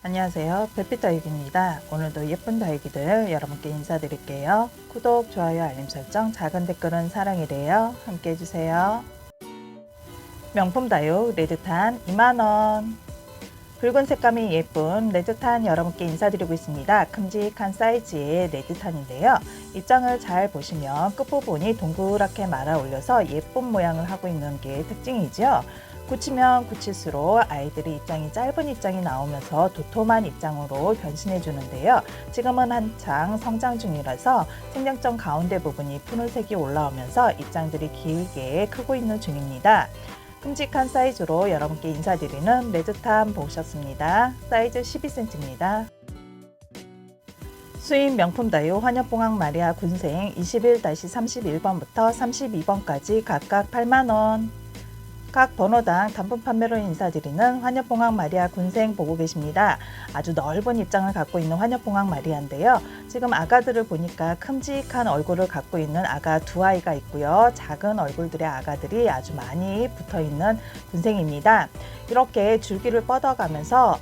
안녕하세요. 별빛 다육입니다. 오늘도 예쁜 다육이들 여러분께 인사드릴게요. 구독, 좋아요, 알림 설정, 작은 댓글은 사랑이래요. 함께 해주세요. 명품 다육 레드탄 2만원. 붉은 색감이 예쁜 레드탄 여러분께 인사드리고 있습니다. 큼직한 사이즈의 레드탄인데요. 입장을 잘 보시면 끝부분이 동그랗게 말아 올려서 예쁜 모양을 하고 있는 게 특징이죠. 굳히면 굳힐수록 아이들이 입장이 짧은 입장이 나오면서 도톰한 입장으로 변신해 주는데요. 지금은 한창 성장 중이라서 생장점 가운데 부분이 푸른색이 올라오면서 입장들이 길게 크고 있는 중입니다. 큼직한 사이즈로 여러분께 인사드리는 레드탄 보셨습니다. 사이즈 12cm입니다. 수입 명품 다육 환엽봉황 마리아 군생 21-31번부터 32번까지 각각 8만원. 각 번호당 단품 판매로 인사드리는 환엽봉황 마리아 군생 보고 계십니다. 아주 넓은 입장을 갖고 있는 환엽봉황 마리아인데요. 지금 아가들을 보니까 큼직한 얼굴을 갖고 있는 아가 두 아이가 있고요. 작은 얼굴들의 아가들이 아주 많이 붙어 있는 군생입니다. 이렇게 줄기를 뻗어가면서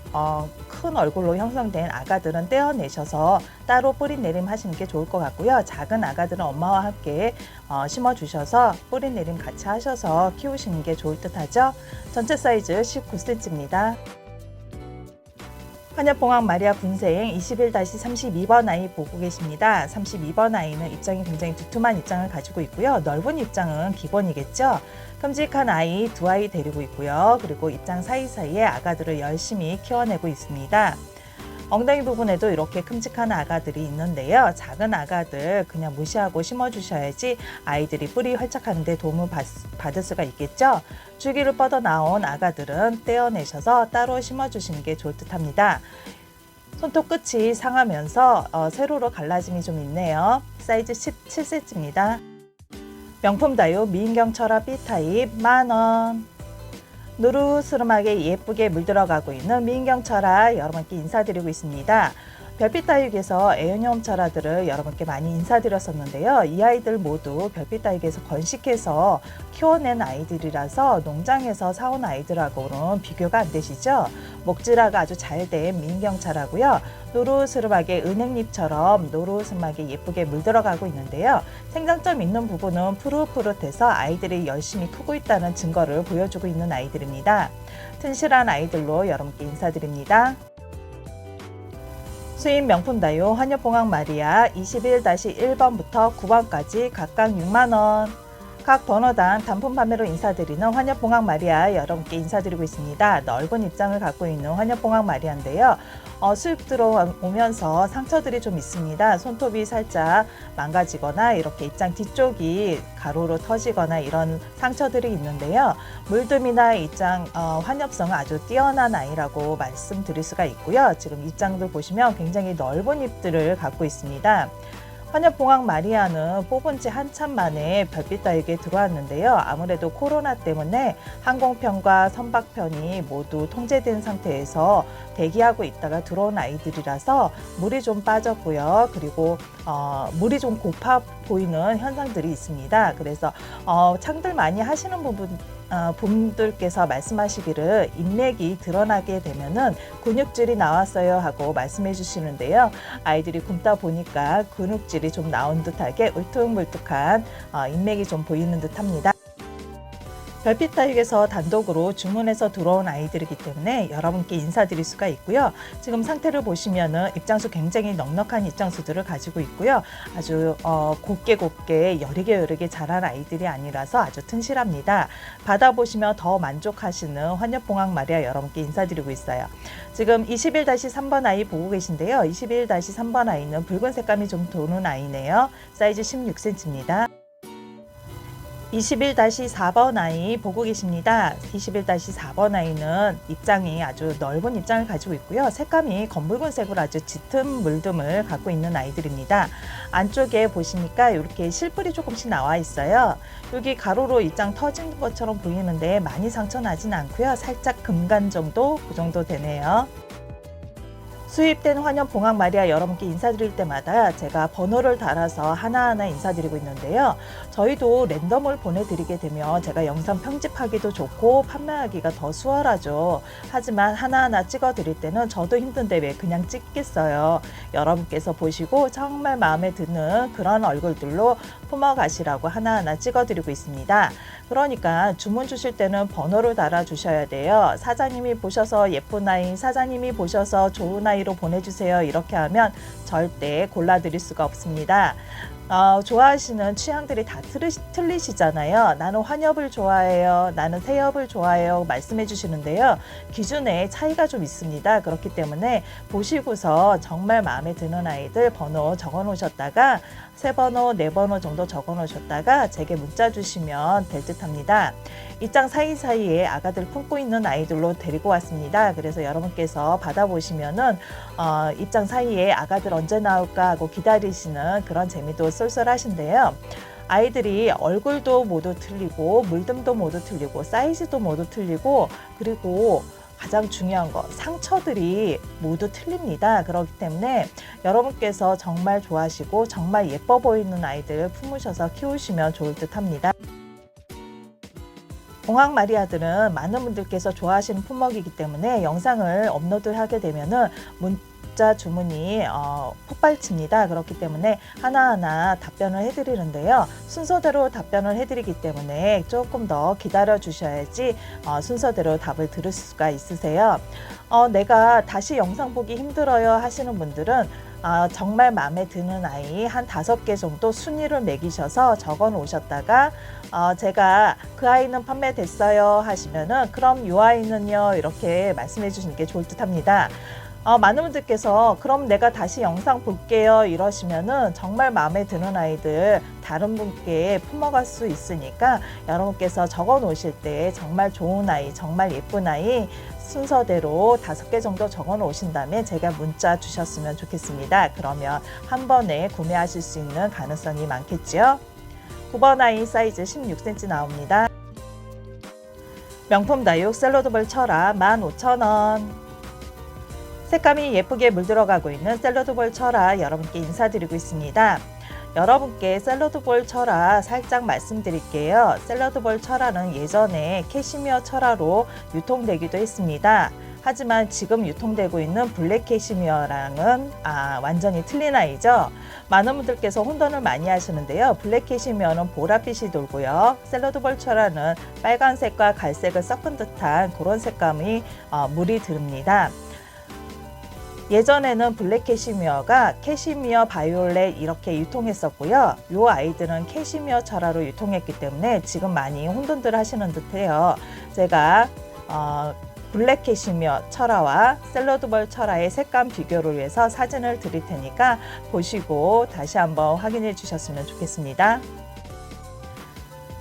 큰 얼굴로 형성된 아가들은 떼어내셔서 따로 뿌리 내림 하시는 게 좋을 것 같고요. 작은 아가들은 엄마와 함께 심어주셔서 뿌리 내림 같이 하셔서 키우시는 게 좋을 듯 하죠. 전체 사이즈 19cm입니다. 환엽봉황 마리아 군생 21-32번 아이 보고 계십니다. 32번 아이는 입장이 굉장히 두툼한 입장을 가지고 있고요. 넓은 입장은 기본이겠죠. 큼직한 아이 두 아이 데리고 있고요. 그리고 입장 사이사이에 아가들을 열심히 키워내고 있습니다. 엉덩이 부분에도 이렇게 큼직한 아가들이 있는데요. 작은 아가들 그냥 무시하고 심어주셔야지 아이들이 뿌리 활착하는 데 도움을 받을 수가 있겠죠. 줄기를 뻗어 나온 아가들은 떼어내셔서 따로 심어주시는 게 좋을 듯 합니다. 손톱 끝이 상하면서 세로로 갈라짐이 좀 있네요. 사이즈 17cm입니다. 명품 다육 미인경 철화 B타입 만원. 노르스름하게 예쁘게 물들어가고 있는 미인경 철화 여러분께 인사드리고 있습니다. 별빛 다육에서 애완용 철화들을 여러분께 많이 인사드렸었는데요. 이 아이들 모두 별빛 다육에서 번식해서 키워낸 아이들이라서 농장에서 사온 아이들하고는 비교가 안 되시죠. 목질화가 아주 잘 된 미인경 철화고요. 노르스름하게 은행잎처럼 노르스름하게 예쁘게 물들어가고 있는데요. 생장점 있는 부분은 푸릇푸릇해서 아이들이 열심히 크고 있다는 증거를 보여주고 있는 아이들입니다. 튼실한 아이들로 여러분께 인사드립니다. 수입 명품 다육 환엽봉황 마리아 21-1번부터 9번까지 각각 6만원. 각 번호당 단품 판매로 인사드리는 환엽봉황 마리아 여러분께 인사드리고 있습니다. 넓은 입장을 갖고 있는 환엽봉황 마리아인데요. 수입 들어오면서 상처들이 좀 있습니다. 손톱이 살짝 망가지거나 이렇게 입장 뒤쪽이 가로로 터지거나 이런 상처들이 있는데요. 물듬이나 입장 환엽성은 아주 뛰어난 아이라고 말씀드릴 수가 있고요. 지금 입장들 보시면 굉장히 넓은 잎들을 갖고 있습니다. 환엽봉황 마리아는 뽑은 지 한참 만에 별빛 다육에 들어왔는데요. 아무래도 코로나 때문에 항공편과 선박편이 모두 통제된 상태에서 대기하고 있다가 들어온 아이들이라서 물이 좀 빠졌고요. 그리고 물이 좀 고파 보이는 현상들이 있습니다. 그래서 창들 많이 하시는 분들께서 말씀하시기를 인맥이 드러나게 되면은 근육질이 나왔어요 하고 말씀해 주시는데요. 아이들이 굶다 보니까 근육질이 좀 나온 듯하게 울퉁불퉁한 인맥이 좀 보이는 듯 합니다. 별빛 다육에서 단독으로 주문해서 들어온 아이들이기 때문에 여러분께 인사드릴 수가 있고요. 지금 상태를 보시면은 입장수 굉장히 넉넉한 입장수들을 가지고 있고요. 아주 곱게 여리게 자란 아이들이 아니라서 아주 튼실합니다. 받아보시면 더 만족하시는 환엽봉황 마리아 여러분께 인사드리고 있어요. 지금 21-3번 아이 보고 계신데요. 21-3번 아이는 붉은 색감이 좀 도는 아이네요. 사이즈 16cm입니다. 21-4번 아이 보고 계십니다. 21-4번 아이는 입장이 아주 넓은 입장을 가지고 있고요. 색감이 검붉은색으로 아주 짙은 물듬을 갖고 있는 아이들입니다. 안쪽에 보시니까 이렇게 실뿔이 조금씩 나와 있어요. 여기 가로로 입장 터진 것처럼 보이는데 많이 상처 나진 않고요. 살짝 금간 정도 그 정도 되네요. 수입된 환영 봉황 마리아 여러분께 인사드릴 때마다 제가 번호를 달아서 하나하나 인사드리고 있는데요. 저희도 랜덤을 보내드리게 되면 제가 영상 편집하기도 좋고 판매하기가 더 수월하죠. 하지만 하나하나 찍어드릴 때는 저도 힘든데 왜 그냥 찍겠어요. 여러분께서 보시고 정말 마음에 드는 그런 얼굴들로 품어가시라고 하나하나 찍어드리고 있습니다. 그러니까 주문 주실 때는 번호를 달아 주셔야 돼요. 사장님이 보셔서 예쁜 아이, 사장님이 보셔서 좋은 아이로 보내주세요. 이렇게 하면 절대 골라드릴 수가 없습니다. 좋아하시는 취향들이 다 틀리시잖아요. 나는 환엽을 좋아해요. 나는 새엽을 좋아해요. 말씀해 주시는데요. 기준에 차이가 좀 있습니다. 그렇기 때문에 보시고서 정말 마음에 드는 아이들 번호 적어 놓으셨다가 3번호, 4번호 정도 적어 놓으셨다가 제게 문자 주시면 될 듯 합니다. 입장 사이사이에 아가들 품고 있는 아이들로 데리고 왔습니다. 그래서 여러분께서 받아보시면은 입장 사이에 아가들 언제 나올까 하고 기다리시는 그런 재미도 쏠쏠하신데요. 아이들이 얼굴도 모두 틀리고 물듬도 모두 틀리고 사이즈도 모두 틀리고 그리고 가장 중요한 거 상처들이 모두 틀립니다. 그렇기 때문에 여러분께서 정말 좋아하시고 정말 예뻐 보이는 아이들 품으셔서 키우시면 좋을 듯 합니다. 봉황 마리아들은 많은 분들께서 좋아하시는 품목이기 때문에 영상을 업로드하게 되면은 문자 주문이 폭발칩니다. 그렇기 때문에 하나하나 답변을 해드리는데요. 순서대로 답변을 해드리기 때문에 조금 더 기다려 주셔야지 순서대로 답을 들을 수가 있으세요. 내가 다시 영상 보기 힘들어요 하시는 분들은 정말 마음에 드는 아이 한 5개 정도 순위를 매기셔서 적어 놓으셨다가 제가 그 아이는 판매됐어요 하시면은 그럼 이 아이는요 이렇게 말씀해 주시는 게 좋을 듯 합니다. 많은 분들께서 그럼 내가 다시 영상 볼게요 이러시면은 정말 마음에 드는 아이들 다른 분께 품어갈 수 있으니까 여러분께서 적어 놓으실 때 정말 좋은 아이, 정말 예쁜 아이 순서대로 5개 정도 적어 놓으신 다음에 제가 문자 주셨으면 좋겠습니다. 그러면 한 번에 구매하실 수 있는 가능성이 많겠죠. 9번 아이 사이즈 16cm 나옵니다. 명품 다육 샐러드볼 철화 15,000원. 색감이 예쁘게 물들어가고 있는 샐러드볼 철화 여러분께 인사드리고 있습니다. 여러분께 샐러드볼 철화 살짝 말씀드릴게요. 샐러드볼 철화는 예전에 캐시미어 철화로 유통되기도 했습니다. 하지만 지금 유통되고 있는 블랙 캐시미어랑은 완전히 틀린 아이죠. 많은 분들께서 혼돈을 많이 하시는데요. 블랙 캐시미어는 보랏빛이 돌고요. 샐러드볼 철화는 빨간색과 갈색을 섞은 듯한 그런 색감이 물이 듭니다. 예전에는 블랙 캐시미어가 캐시미어 바이올렛 이렇게 유통했었고요. 이 아이들은 캐시미어 철화로 유통했기 때문에 지금 많이 혼돈들 하시는 듯해요. 제가 블랙 캐시미어 철화와 샐러드볼 철화의 색감 비교를 위해서 사진을 드릴 테니까 보시고 다시 한번 확인해 주셨으면 좋겠습니다.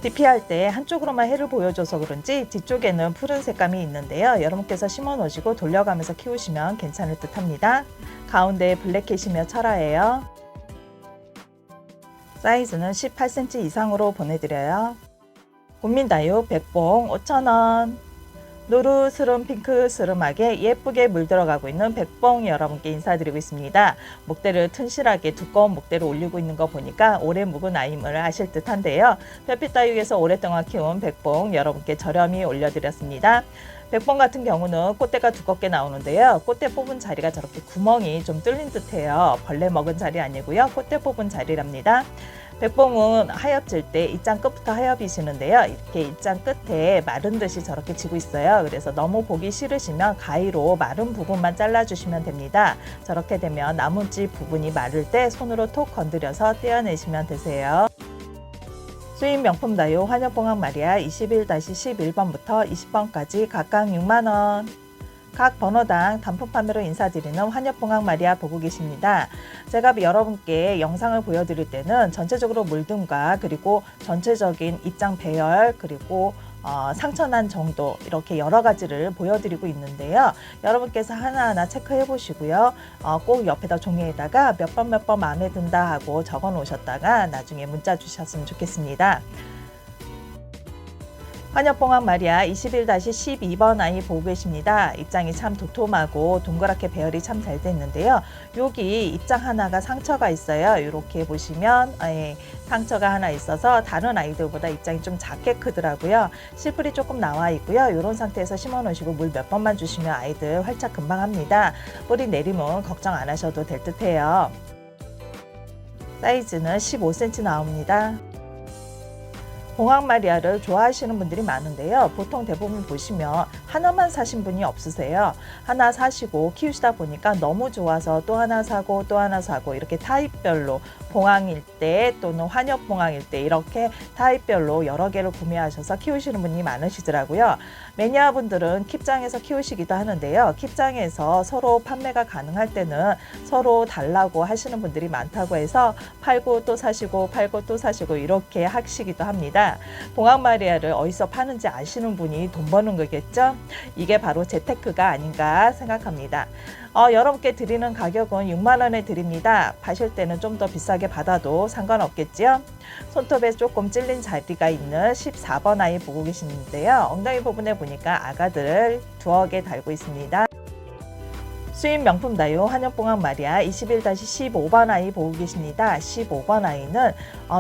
DP할 때 한쪽으로만 해를 보여줘서 그런지 뒤쪽에는 푸른 색감이 있는데요. 여러분께서 심어 놓으시고 돌려가면서 키우시면 괜찮을 듯 합니다. 가운데 블랙 캐시미어 철화예요. 사이즈는 18cm 이상으로 보내드려요. 국민다육 백봉 5,000원. 노르스름 핑크스름하게 예쁘게 물들어가고 있는 백봉 여러분께 인사드리고 있습니다. 목대를 튼실하게 두꺼운 목대를 올리고 있는 거 보니까 오래 묵은 아임을 아실 듯한데요. 별빛다육에서 오랫동안 키운 백봉 여러분께 저렴히 올려드렸습니다. 백봉 같은 경우는 꽃대가 두껍게 나오는데요. 꽃대 뽑은 자리가 저렇게 구멍이 좀 뚫린 듯해요. 벌레 먹은 자리 아니고요. 꽃대 뽑은 자리랍니다. 백봉은 하엽질 때 입장 끝부터 하엽이시는데요. 이렇게 입장 끝에 마른 듯이 저렇게 지고 있어요. 그래서 너무 보기 싫으시면 가위로 마른 부분만 잘라주시면 됩니다. 저렇게 되면 나뭇잎 부분이 마를 때 손으로 톡 건드려서 떼어내시면 되세요. 수입 명품 다육 환엽봉황 마리아 21-11번부터 20번까지 각각 6만원. 각 번호당 단품 판매로 인사드리는 환엽봉황 마리아 보고 계십니다. 제가 여러분께 영상을 보여드릴 때는 전체적으로 물듬과 그리고 전체적인 입장 배열 그리고 상처난 정도 이렇게 여러 가지를 보여드리고 있는데요. 여러분께서 하나하나 체크해 보시고요. 꼭 옆에다 종이에다가 몇 번 마음에 든다 하고 적어 놓으셨다가 나중에 문자 주셨으면 좋겠습니다. 환엽봉황 마리아 21-12번 아이 보고 계십니다. 입장이 참 도톰하고 동그랗게 배열이 참 잘 됐는데요. 여기 입장 하나가 상처가 있어요. 이렇게 보시면 상처가 하나 있어서 다른 아이들보다 입장이 좀 작게 크더라고요. 실풀이 조금 나와 있고요. 이런 상태에서 심어 놓으시고 물 몇 번만 주시면 아이들 활착 금방 합니다. 뿌리 내림은 걱정 안 하셔도 될 듯해요. 사이즈는 15cm 나옵니다. 봉황 마리아를 좋아하시는 분들이 많은데요. 보통 대부분 보시면 하나만 사신 분이 없으세요. 하나 사시고 키우시다 보니까 너무 좋아서 또 하나 사고 또 하나 사고 이렇게 타입별로 봉황일 때 또는 환엽봉황일 때 이렇게 타입별로 여러 개를 구매하셔서 키우시는 분이 많으시더라고요. 매니아분들은 킵장에서 키우시기도 하는데요. 킵장에서 서로 판매가 가능할 때는 서로 달라고 하시는 분들이 많다고 해서 팔고 또 사시고 팔고 또 사시고 이렇게 하시기도 합니다. 봉황 마리아를 어디서 파는지 아시는 분이 돈 버는 거겠죠? 이게 바로 재테크가 아닌가 생각합니다. 여러분께 드리는 가격은 6만 원에 드립니다. 파실 때는 좀 더 비싸게 받아도 상관없겠지요? 손톱에 조금 찔린 자리가 있는 14번 아이 보고 계시는데요. 엉덩이 부분에 보니까 아가들을 두어 개 달고 있습니다. 수입 명품 다요 환엽봉황 마리아 21-15번 아이 보고 계십니다. 15번 아이는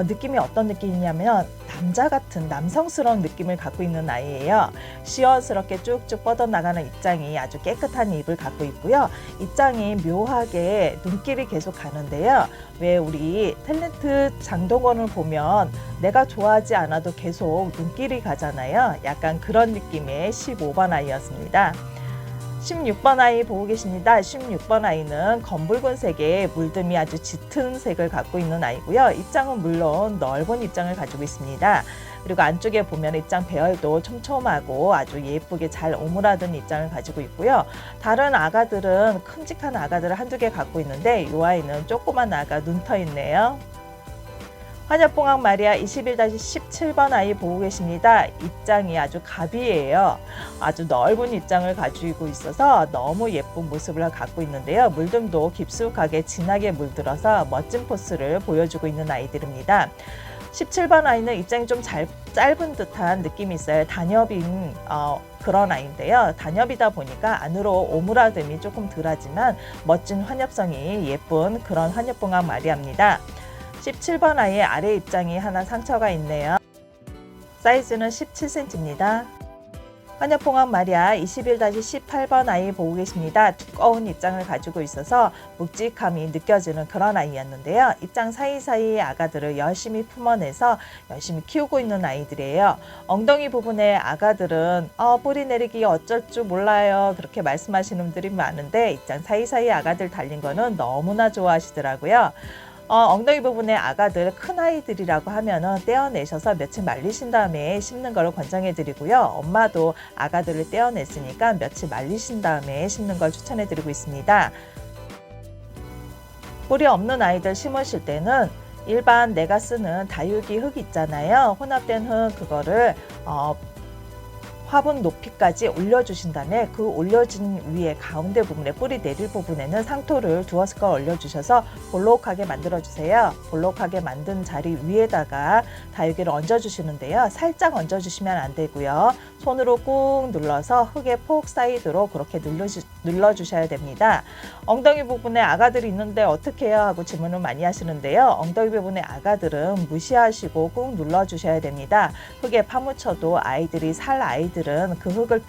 느낌이 어떤 느낌이냐면 남자 같은 남성스러운 느낌을 갖고 있는 아이예요. 시원스럽게 쭉쭉 뻗어나가는 입장이 아주 깨끗한 입을 갖고 있고요. 입장이 묘하게 눈길이 계속 가는데요. 왜 우리 탤런트 장동건을 보면 내가 좋아하지 않아도 계속 눈길이 가잖아요. 약간 그런 느낌의 15번 아이였습니다. 16번 아이 보고 계십니다. 16번 아이는 검붉은색의 물듬이 아주 짙은 색을 갖고 있는 아이고요. 입장은 물론 넓은 입장을 가지고 있습니다. 그리고 안쪽에 보면 입장 배열도 촘촘하고 아주 예쁘게 잘 오므라든 입장을 가지고 있고요. 다른 아가들은 큼직한 아가들을 한두 개 갖고 있는데 이 아이는 조그만 아가 눈 터 있네요. 환엽봉황 마리아 21-17번 아이 보고 계십니다. 입장이 아주 갑이에요. 아주 넓은 입장을 가지고 있어서 너무 예쁜 모습을 갖고 있는데요. 물듬도 깊숙하게 진하게 물들어서 멋진 포스를 보여주고 있는 아이들입니다. 17번 아이는 입장이 좀 짧은 듯한 느낌이 있어요. 단엽인 그런 아이인데요. 단엽이다 보니까 안으로 오므라듦이 조금 덜하지만 멋진 환엽성이 예쁜 그런 환엽봉황 마리아입니다. 17번 아이의 아래 입장이 하나 상처가 있네요. 사이즈는 17cm입니다. 환엽봉황 마리아 21-18번 아이 보고 계십니다. 두꺼운 입장을 가지고 있어서 묵직함이 느껴지는 그런 아이였는데요. 입장 사이사이의 아가들을 열심히 품어내서 열심히 키우고 있는 아이들이에요. 엉덩이 부분의 아가들은 뿌리 내리기 어쩔 줄 몰라요. 그렇게 말씀하시는 분들이 많은데 입장 사이사이 아가들 달린 거는 너무나 좋아하시더라고요. 엉덩이 부분의 아가들 큰 아이들이라고 하면은 떼어내셔서 며칠 말리신 다음에 심는 걸 권장해 드리고요. 엄마도 아가들을 떼어냈으니까 며칠 말리신 다음에 심는 걸 추천해 드리고 있습니다. 뿌리 없는 아이들 심으실 때는 일반 내가 쓰는 다육이 흙 있잖아요. 혼합된 흙 그거를 화분 높이까지 올려주신 다음에 그 올려진 위에 가운데 부분에 뿌리 내릴 부분에는 상토를 두어 스컬 올려주셔서 볼록하게 만들어주세요. 볼록하게 만든 자리 위에다가 다육이를 얹어주시는데요. 살짝 얹어주시면 안 되고요. 손으로 꾹 눌러서 흙에 폭 쌓이도록 그렇게 눌러주셔야 됩니다. 엉덩이 부분에 아가들이 있는데 어떻게 해요? 하고 질문을 많이 하시는데요. 엉덩이 부분에 아가들은 무시하시고 꾹 눌러주셔야 됩니다. 흙에 파묻혀도 아이들이 살 아이들은 그 흙을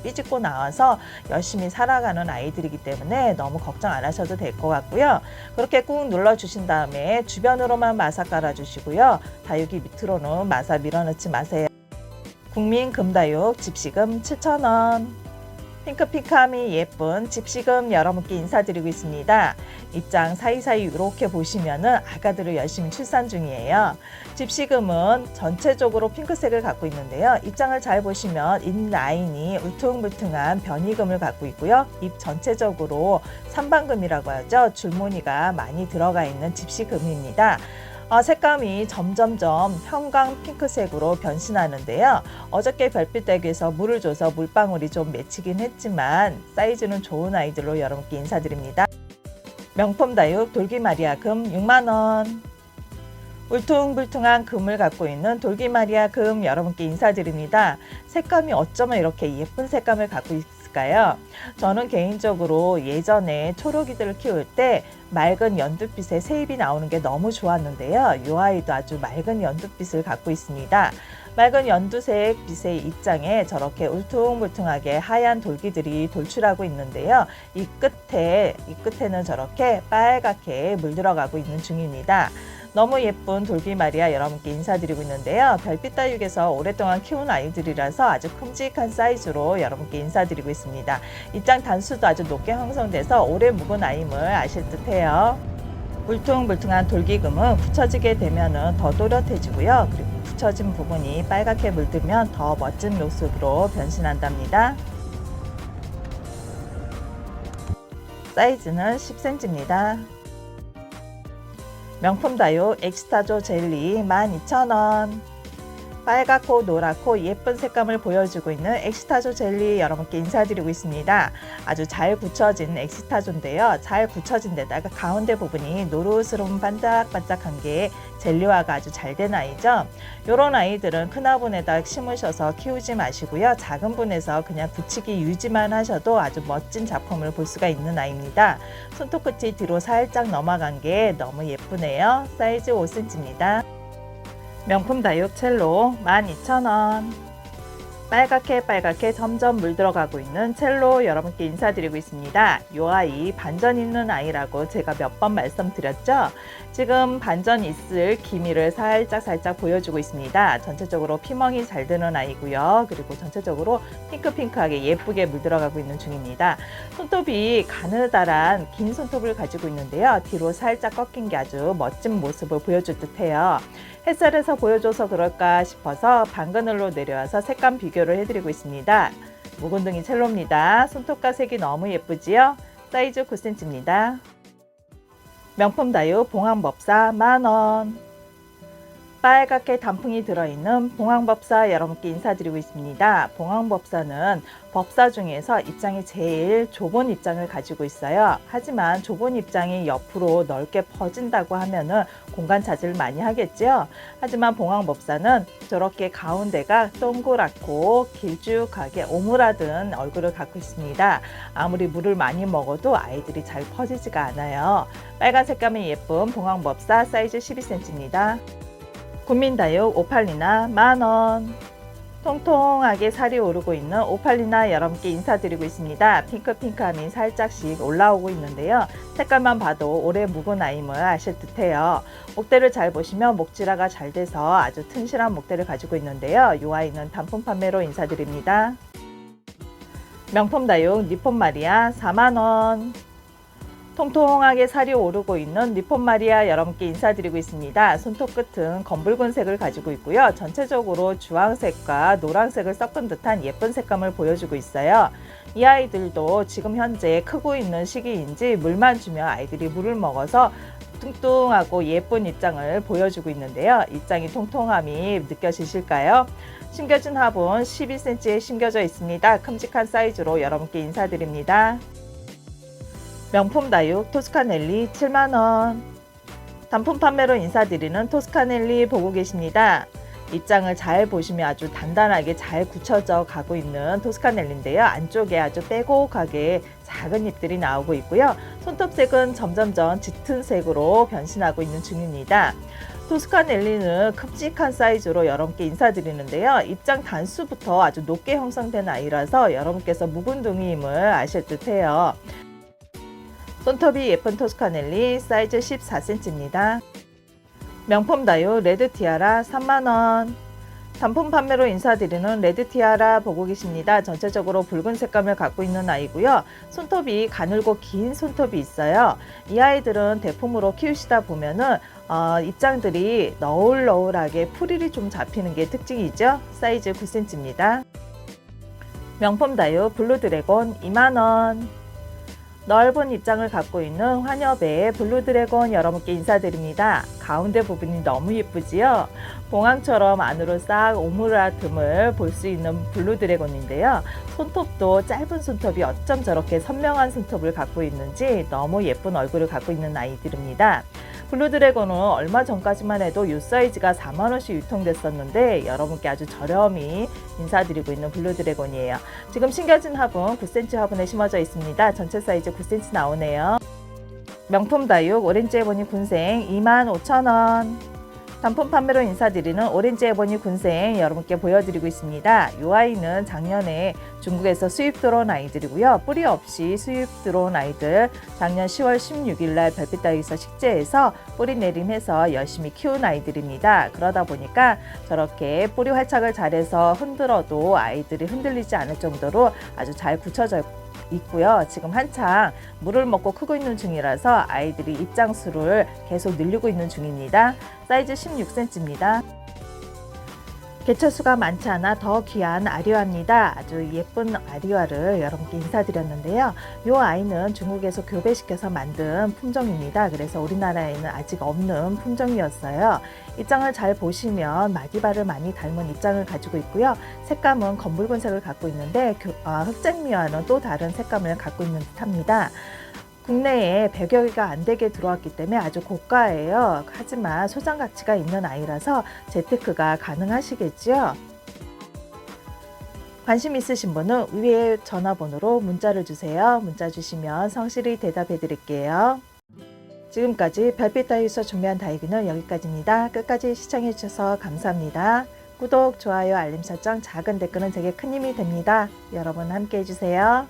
삐집고 나와서 열심히 살아가는 아이들이기 때문에 너무 걱정 안 하셔도 될 것 같고요. 그렇게 꾹 눌러주신 다음에 주변으로만 마사 깔아주시고요. 다육이 밑으로는 마사 밀어넣지 마세요. 국민 금다육 집시금 7,000원. 핑크핑크함이 예쁜 집시금 여러분께 인사드리고 있습니다. 입장 사이사이 이렇게 보시면은 아가들을 열심히 출산 중이에요. 집시금은 전체적으로 핑크색을 갖고 있는데요. 입장을 잘 보시면 잇 라인이 울퉁불퉁한 변이금을 갖고 있고요. 입 전체적으로 삼방금이라고 하죠. 줄무늬가 많이 들어가 있는 집시금입니다. 색감이 점점점 형광 핑크색으로 변신하는데요. 어저께 별빛대기에서 물을 줘서 물방울이 좀 맺히긴 했지만 사이즈는 좋은 아이들로 여러분께 인사드립니다. 명품 다육 돌기마리아 금 6만 원. 울퉁불퉁한 금을 갖고 있는 돌기마리아 금 여러분께 인사드립니다. 색감이 어쩌면 이렇게 예쁜 색감을 갖고 있을까요? 저는 개인적으로 예전에 초록이들을 키울 때 맑은 연두빛의 새잎이 나오는 게 너무 좋았는데요. 이 아이도 아주 맑은 연두빛을 갖고 있습니다. 맑은 연두색 빛의 입장에 저렇게 울퉁불퉁하게 하얀 돌기들이 돌출하고 있는데요. 이 끝에는 저렇게 빨갛게 물들어가고 있는 중입니다. 너무 예쁜 돌기마리아 여러분께 인사드리고 있는데요. 별빛 다육에서 오랫동안 키운 아이들이라서 아주 큼직한 사이즈로 여러분께 인사드리고 있습니다. 입장 단수도 아주 높게 형성돼서 오래 묵은 아임을 아실 듯해요. 울퉁불퉁한 돌기금은 굳혀지게 되면 더 또렷해지고요. 그리고 굳혀진 부분이 빨갛게 물들면 더 멋진 모습으로 변신한답니다. 사이즈는 10cm입니다. 명품 다육 엑스타조 젤리 12,000원. 빨갛고 노랗고 예쁜 색감을 보여주고 있는 엑스타조 젤리 여러분께 인사드리고 있습니다. 아주 잘 굳혀진 엑스타조인데요. 잘 굳혀진 데다가 가운데 부분이 노릇스러운 반짝반짝한 게 젤리화가 아주 잘 된 아이죠. 이런 아이들은 큰 화분에다 심으셔서 키우지 마시고요. 작은 분에서 그냥 굳히기 유지만 하셔도 아주 멋진 작품을 볼 수가 있는 아이입니다. 손톱 끝이 뒤로 살짝 넘어간 게 너무 예쁘네요. 사이즈 5cm입니다. 명품 다육 첼로 12,000원. 빨갛게 점점 물들어가고 있는 첼로 여러분께 인사드리고 있습니다. 이 아이 반전 있는 아이라고 제가 몇 번 말씀드렸죠. 지금 반전 있을 기미를 살짝 보여주고 있습니다. 전체적으로 피멍이 잘 드는 아이고요. 그리고 전체적으로 핑크하게 예쁘게 물들어가고 있는 중입니다. 손톱이 가느다란 긴 손톱을 가지고 있는데요. 뒤로 살짝 꺾인 게 아주 멋진 모습을 보여줄 듯해요. 햇살에서 보여줘서 그럴까 싶어서 방그늘로 내려와서 색감 비교를 해드리고 있습니다. 묵은둥이 첼로입니다. 손톱과 색이 너무 예쁘지요? 사이즈 9cm입니다. 명품 다육 봉황법사 10,000원. 빨갛게 단풍이 들어있는 봉황법사 여러분께 인사드리고 있습니다. 봉황법사는 법사 중에서 입장이 제일 좁은 입장을 가지고 있어요. 하지만 좁은 입장이 옆으로 넓게 퍼진다고 하면은 공간 차지를 많이 하겠죠. 하지만 봉황법사는 저렇게 가운데가 동그랗고 길쭉하게 오므라든 얼굴을 갖고 있습니다. 아무리 물을 많이 먹어도 아이들이 잘 퍼지지가 않아요. 빨간 색감이 예쁜 봉황법사 사이즈 12cm입니다. 국민다육 오팔리나 10,000원. 통통하게 살이 오르고 있는 오팔리나 여러분께 인사드리고 있습니다. 핑크함이 살짝씩 올라오고 있는데요. 색깔만 봐도 오래 묵은 아임을 아실 듯해요. 목대를 잘 보시면 목질화가 잘 돼서 아주 튼실한 목대를 가지고 있는데요. 이 아이는 단품 판매로 인사드립니다. 명품 다육 니폰마리아 40,000원. 통통하게 살이 오르고 있는 니폰마리아 여러분께 인사드리고 있습니다. 손톱 끝은 검붉은 색을 가지고 있고요. 전체적으로 주황색과 노란색을 섞은 듯한 예쁜 색감을 보여주고 있어요. 이 아이들도 지금 현재 크고 있는 시기인지 물만 주면 아이들이 물을 먹어서 뚱뚱하고 예쁜 입장을 보여주고 있는데요. 입장이 통통함이 느껴지실까요? 심겨진 화분 12cm에 심겨져 있습니다. 큼직한 사이즈로 여러분께 인사드립니다. 명품 다육 토스카넬리 70,000원. 단품 판매로 인사드리는 토스카넬리 보고 계십니다. 입장을 잘 보시면 아주 단단하게 잘 굳혀져 가고 있는 토스카넬리인데요. 안쪽에 아주 빼곡하게 작은 잎들이 나오고 있고요. 손톱색은 점점점 짙은 색으로 변신하고 있는 중입니다. 토스카넬리는 큼직한 사이즈로 여러분께 인사드리는데요. 입장 단수부터 아주 높게 형성된 아이라서 여러분께서 묵은둥이임을 아실 듯해요. 손톱이 예쁜 토스카넬리 사이즈 14cm입니다. 명품 다육 레드티아라 30,000원. 단품 판매로 인사드리는 레드티아라 보고 계십니다. 전체적으로 붉은 색감을 갖고 있는 아이고요. 손톱이 가늘고 긴 손톱이 있어요. 이 아이들은 대품으로 키우시다 보면은 입장들이 너울너울하게 풀일이 좀 잡히는 게 특징이죠. 사이즈 9cm입니다. 명품 다육 블루드래곤 20,000원. 넓은 입장을 갖고 있는 화녀배의 블루드래곤 여러분께 인사드립니다. 가운데 부분이 너무 예쁘지요? 봉황처럼 안으로 싹 오므라듦을 볼 수 있는 블루드래곤인데요. 손톱도 짧은 손톱이 어쩜 저렇게 선명한 손톱을 갖고 있는지 너무 예쁜 얼굴을 갖고 있는 아이들입니다. 블루드래곤은 얼마 전까지만 해도 이 사이즈가 4만원씩 유통됐었는데 여러분께 아주 저렴히 인사드리고 있는 블루드래곤이에요. 지금 심겨진 화분 9cm 화분에 심어져 있습니다. 전체 사이즈 9cm 나오네요. 명품 다육 오렌지 에보니 군생 25,000원. 단품 판매로 인사드리는 오렌지 에보니 군생 여러분께 보여드리고 있습니다. 이 아이는 작년에 중국에서 수입 들어온 아이들이고요. 뿌리 없이 수입 들어온 아이들 작년 10월 16일 날 별빛 다육에서 식재해서 뿌리 내림해서 열심히 키운 아이들입니다. 그러다 보니까 저렇게 뿌리 활착을 잘해서 흔들어도 아이들이 흔들리지 않을 정도로 아주 잘 굳혀져 있고요. 지금 한창 물을 먹고 크고 있는 중이라서 아이들이 입장수를 계속 늘리고 있는 중입니다. 사이즈 16cm입니다. 개체수가 많지 않아 더 귀한 아리화입니다. 아주 예쁜 아리화를 여러분께 인사드렸는데요. 이 아이는 중국에서 교배시켜서 만든 품종입니다. 그래서 우리나라에는 아직 없는 품종이었어요. 입장을 잘 보시면 마디바를 많이 닮은 입장을 가지고 있고요. 색감은 검붉은색을 갖고 있는데 흑쟁미와는 또 다른 색감을 갖고 있는 듯합니다. 국내에 100여 개가 안 되게 들어왔기 때문에 아주 고가예요. 하지만 소장 가치가 있는 아이라서 재테크가 가능하시겠죠. 관심 있으신 분은 위에 전화번호로 문자를 주세요. 문자 주시면 성실히 대답해 드릴게요. 지금까지 별빛 다육에서 준비한 다육이는 여기까지입니다. 끝까지 시청해 주셔서 감사합니다. 구독, 좋아요, 알림 설정, 작은 댓글은 제게 큰 힘이 됩니다. 여러분 함께 해주세요.